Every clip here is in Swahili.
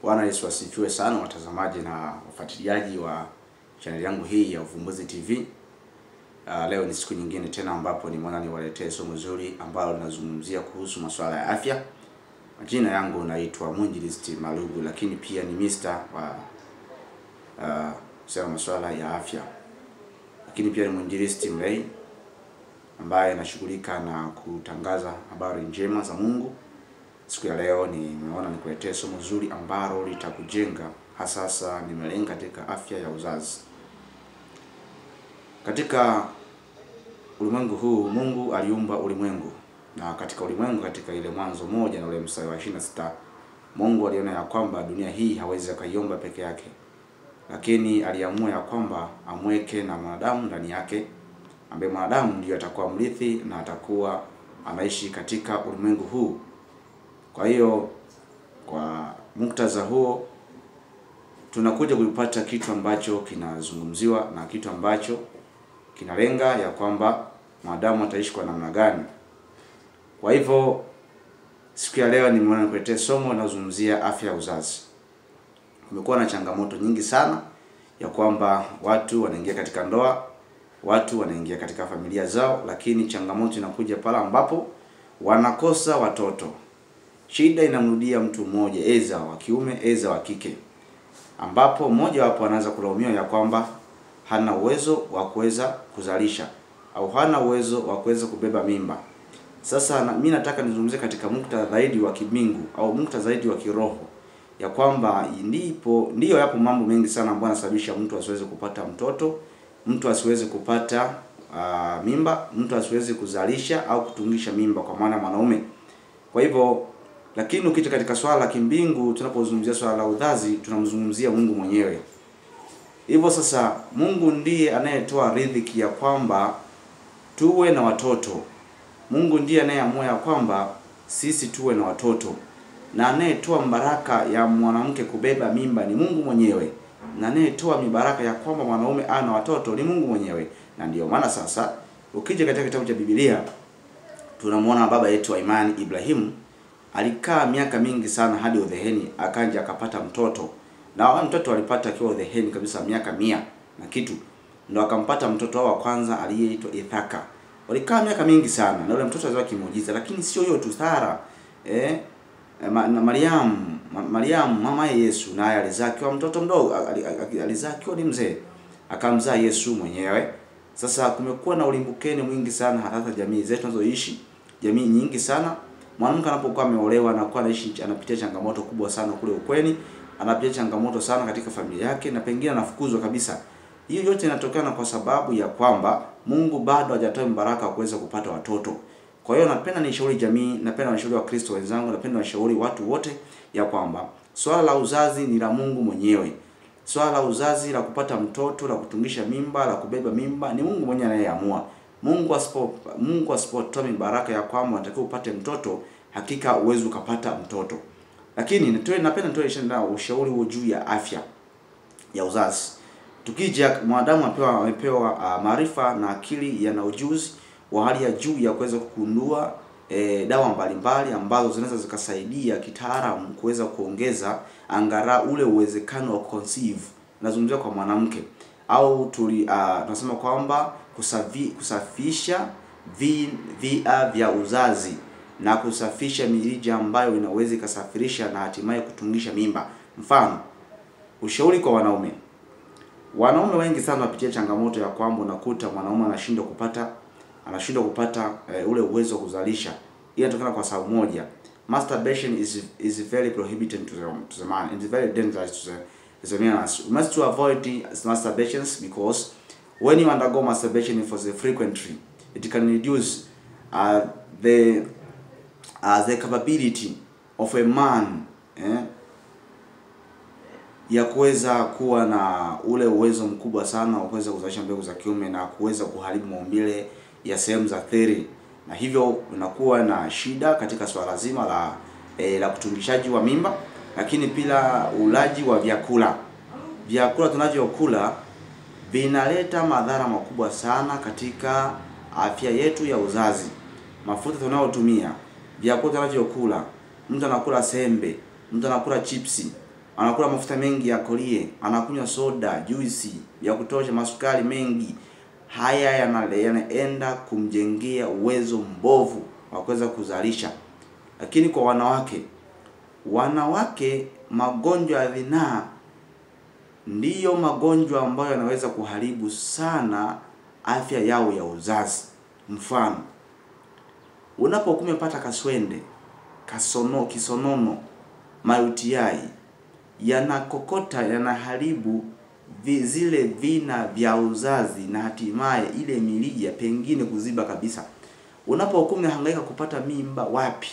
Bwana Yesu asifiwe sana watazamaji na wafuatiliaji wa channel yangu hii ya Uvumbuzi TV. Leo ni siku nyingine tena ambapo nimeona niwaletee somo zuri ambalo linazungumzia kuhusu masuala ya afya. Majina yangu naitwa Mwinjilisti Malugu, lakini pia ni Mr. wa sema masuala ya afya. Lakini pia ni mwinjilisti mlei ambaye anashughulika na kutangaza habari njema za Mungu. Siku ya leo nimeona nikuletee somo zuri ambalo litakujenga, hasa nimelenga katika afya ya uzazi. Katika ulimwengu huu Mungu aliumba ulimwengu, na katika ulimwengu, katika ile Mwanzo 1 na ule mstari wa 26, Mungu aliona ya kwamba dunia hii hawezi akaiomba peke yake, lakini aliamua ya kwamba amweke na mwanadamu ndani yake, ambaye mwanadamu ndiye atakuwa mrithi na atakuwa anaishi katika ulimwengu huu. Kwa hiyo kwa muktadha huo tunakuja kupata kitu ambacho kinazungumziwa na kitu ambacho kinalenga ya kwamba mwanadamu ataishi kwa namna gani. Kwa hivyo siku ya leo nimeona nikuletee somo linalozungumzia afya ya uzazi. Kumekuwa na changamoto nyingi sana ya kwamba watu wanaingia katika ndoa, watu wanaingia katika familia zao, lakini changamoto inakuja pale ambapo wanakosa watoto. Shida inamrudia mtu mmoja, eza wa kiume, eza wa kike, ambapo mmoja wapo anaanza kulaumiwa ya kwamba hana uwezo wa kuweza kuzalisha au hana uwezo wa kuweza kubeba mimba. Sasa mimi nataka nizungumzie katika muktadha zaidi wa kimbingu au muktadha zaidi wa kiroho, ya kwamba ndio yapo mambo mengi sana ambayo yanasababisha mtu asiweze kupata mtoto, mtu asiweze kupata mimba, mtu asiweze kuzalisha au kutungisha mimba kwa maana mwanaume. Kwa hivyo, lakini ukija katika swala la kimbingu, tunapozungumzia swala la uzazi, tunamzungumzia Mungu mwenyewe. Hivyo sasa Mungu ndiye anayetoa riziki ya kwamba tuwe na watoto. Mungu ndiye anayeamua ya kwamba sisi tuwe na watoto, na anayetoa baraka ya mwanamke kubeba mimba ni Mungu mwenyewe, na anayetoa mibaraka ya kwamba mwanaume ana watoto ni Mungu mwenyewe. Na ndiyo maana sasa ukija katika kitabu cha Biblia tunamwona baba yetu wa imani Ibrahimu alikaa miaka mingi sana hadi udheheni, akaja akapata mtoto. Na mtoto alipata akiwa udheheni kabisa miaka 100 na kitu. Ndio akampata mtoto wa kwanza aliyeitwa Ithaka. Walikaa miaka mingi sana na yule mtoto alizawa kimuujiza. Lakini sio hiyo tu, Sara Mariam mama Yesu naye alizaa akiwa mtoto mdogo, alizaa akiwa ni mzee, akamzaa Yesu mwenyewe. Sasa kumekuwa na ulimbukeni mwingi sana hata jamii zetu tunazoishi, jamii nyingi sana. Mwanamke anapokuwa ameolewa na kuwa anapitia changamoto kubwa sana kule ukweni, anapitia changamoto sana katika familia yake, na pengine anafukuzwa kabisa. Hiyo yote inatokana kwa sababu ya kwamba Mungu bado hajatoa baraka wa kuweza kupata watoto. Kwa hiyo napenda nishauri jamii, napenda nishauri wa Kristo wenzangu, napenda nishauri watu wote ya kwamba swala la uzazi ni la Mungu mwenyewe. Swala la uzazi, la kupata mtoto, la kutungisha mimba, la kubeba mimba, ni Mungu mwenyewe anayeamua. Mungu asipotoa baraka ya kwamba unatakiwa upate mtoto, hakika uwezo ukapata mtoto. Lakini napenda nitoe ushauri juu ya afya ya uzazi. Tukija mwanadamu amepewa maarifa na akili na ujuzi wa hali ya juu ya kuweza kugundua dawa mbalimbali ambazo zinaweza zikasaidia kitaalamu kuweza kuongeza angara ule uwezekano wa conceive. Nazungumzia kwa mwanamke, au tunasema kwamba kusafisha via vya uzazi na kusafisha mirija ambayo inaweza ikasafirisha na hatimaye kutungisha mimba. Mfano, ushauri kwa wanaume. Wanaume wengi sana wapitia changamoto ya kwamba unakuta mwanaume anashindwa kupata ule uwezo wa kuzalisha. Hii inatokana kwa sababu moja. Masturbation is very prohibited to the man, and it's very dangerous to the man. You must avoid masturbations, because when you undergo masturbation frequently, it can reduce the capability of a man ya kuweza kuwa na ule uwezo mkubwa sana wa kuweza kuzalisha mbegu za kiume na kuweza kuharibu maumbile ya sehemu za theri, na hivyo unakuwa na shida katika swala zima la kutungishaji wa mimba. Lakini pia ulaji wa vyakula tunavyokula vinaleta madhara makubwa sana katika afya yetu ya uzazi. Mafuta tunayotumia, vyakula tunavyokula, mtu anakula sembe, mtu anakula chipsi, anakula mafuta mengi ya kolie, anakunywa soda, juisi ya kutosha, masukari mengi, haya yanaenda kumjengea uwezo mbovu wa kuweza kuzalisha. Lakini kwa wanawake magonjwa ya zinaa ndiyo magonjwa ambayo yanaweza kuharibu sana afya yao ya uzazi. Mfano, unapokuwa umepata kaswende, kisonono, UTI, yanakokota, yanaharibu zile vina vya uzazi na hatimaye ile mirija pengine kuziba kabisa. Unapokuwa unahangaika kupata mimba wapi?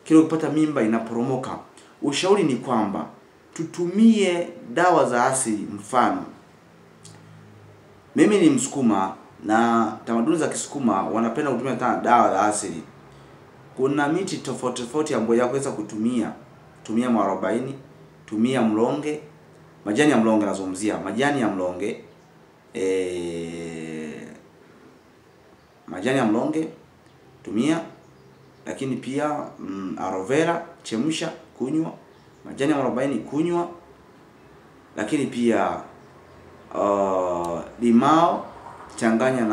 Kile kupata mimba inaporomoka. Ushauri ni kwamba tutumie dawa za asili. Mfano, mimi ni Msukuma na tamaduni za Kisukuma wanapenda kutumia dawa za asili. Kuna miti tofauti tofauti ambayo yaweza kutumia. Tumia mwarobaini, tumia mlonge, majani ya mlonge nazungumzia, majani ya mlonge, majani ya mlonge tumia, lakini pia aloe vera chemsha kunywa, majani ya mwarobaini kunywa, lakini pia limao changanya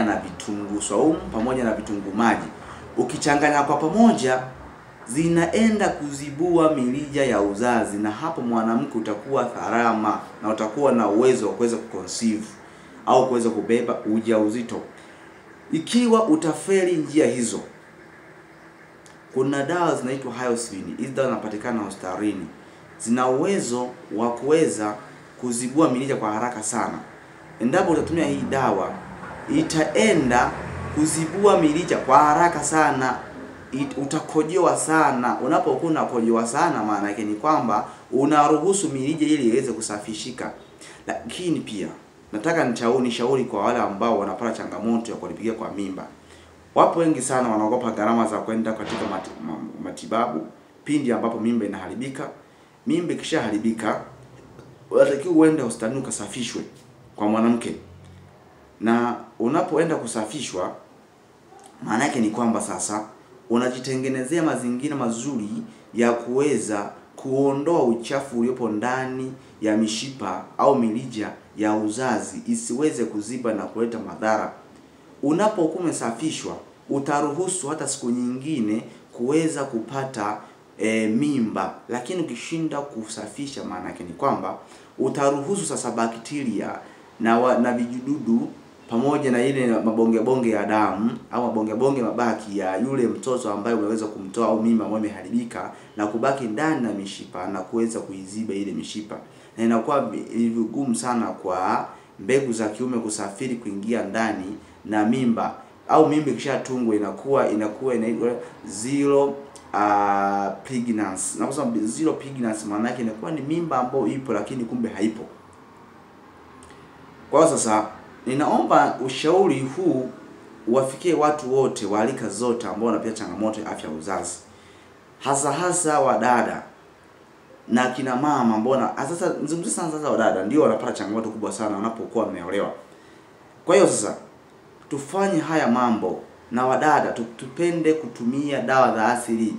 na vitunguu saumu pamoja na vitunguu maji. Ukichanganya kwa pamoja zinaenda kuzibua mirija ya uzazi, na hapo mwanamke utakuwa salama na utakuwa na uwezo wa kuweza kuconceive au kuweza kubeba ujauzito. Ikiwa utafeli njia hizo, kuna dawa zinaitwa Hyoscine. Hizi dawa zinapatikana hospitalini. Zina uwezo wa kuweza kuzibua mirija kwa haraka sana. Endapo utatumia hii dawa, itaenda kuzibua mirija kwa haraka sana. Utakojoa sana. Unapokuwa unakojoa sana, maana yake ni kwamba unaruhusu mirija ili iweze kusafishika. Lakini pia nataka nishauri kwa wale ambao wanapata changamoto ya kulipigia kwa mimba. Wapo wengi sana wanaogopa gharama za kwenda katika matibabu pindi ambapo mimba inaharibika. Mimba ikishaharibika, unatakiwa uende hospitalini ukasafishwe kwa mwanamke. Na unapoenda kusafishwa, maana yake ni kwamba sasa unajitengenezea mazingira mazuri ya kuweza kuondoa uchafu uliopo ndani ya mishipa au mirija ya uzazi isiweze kuziba na kuleta madhara. Unapokuwa umesafishwa, utaruhusu hata siku nyingine kuweza kupata mimba. Lakini ukishinda kusafisha, maana yake ni kwamba utaruhusu sasa bakteria na vijidudu pamoja na ile mabonge ya damu au mabonge mabaki ya yule mtoto ambaye umeweza kumtoa au mimba ambayo imeharibika na kubaki ndani na mishipa na kuweza kuiziba ile mishipa. Na inakuwa vigumu sana kwa mbegu za kiume kusafiri kuingia ndani na mimba, au mimba ikishatungwa inakuwa inaitwa zero pregnancy. Na kwa sababu zero pregnancy maana yake inakuwa ni mimba ambayo ipo lakini kumbe haipo. Kwa sasa ninaomba ushauri huu uwafikie watu wote wa rika zote ambao wanapitia changamoto ya afya ya uzazi. Hasa wadada na kina mama ambao sasa nzungumzia sana sasa wadada ndio wanapata changamoto kubwa sana wanapokuwa wameolewa. Kwa hiyo sasa tufanye haya mambo, na wadada tupende kutumia dawa za asili.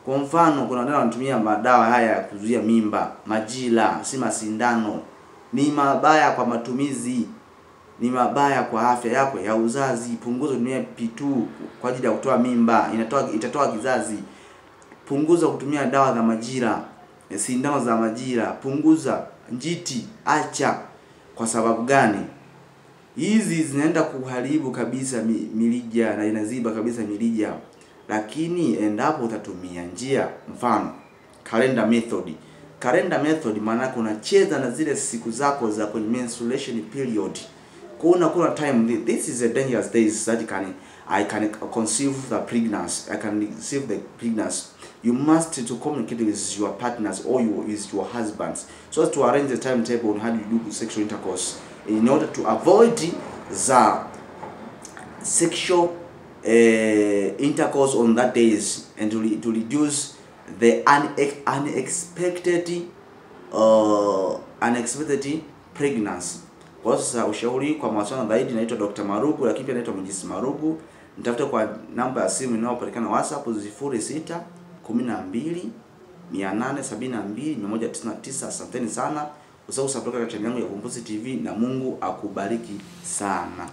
Kwa mfano, kuna wadada wanatumia madawa haya ya kuzuia mimba, majila, si masindano. Ni mabaya kwa matumizi, ni mabaya kwa afya yako ya uzazi. Punguza kutumia P2 kwa ajili ya kutoa mimba, itatoa kizazi. Punguza kutumia dawa za majira, sindano za majira, punguza njiti, acha. Kwa sababu gani? Hizi zinaenda kuharibu kabisa mirija na inaziba kabisa mirija. Lakini endapo utatumia njia, mfano calendar method maana unacheza na zile siku zako za kwenye menstruation period. Kuna time, this is a dangerous days that I can conceive the pregnancy. You must to communicate with your partners or with your husbands so as to arrange the timetable on how you do sexual intercourse in order to avoid the sexual intercourse on that days and to reduce the unexpected pregnancy. Kwa sasa ushauri kwa mawasiliano zaidi naitwa Dr. Marugu, lakini pia naitwa Mjisi Marugu. Nitafuta kwa namba ya simu inayopatikana WhatsApp 06 12 872 199. Asanteni sana. Usahau kusubscribe katika channel yangu ya Uvumbuzi TV na Mungu akubariki sana.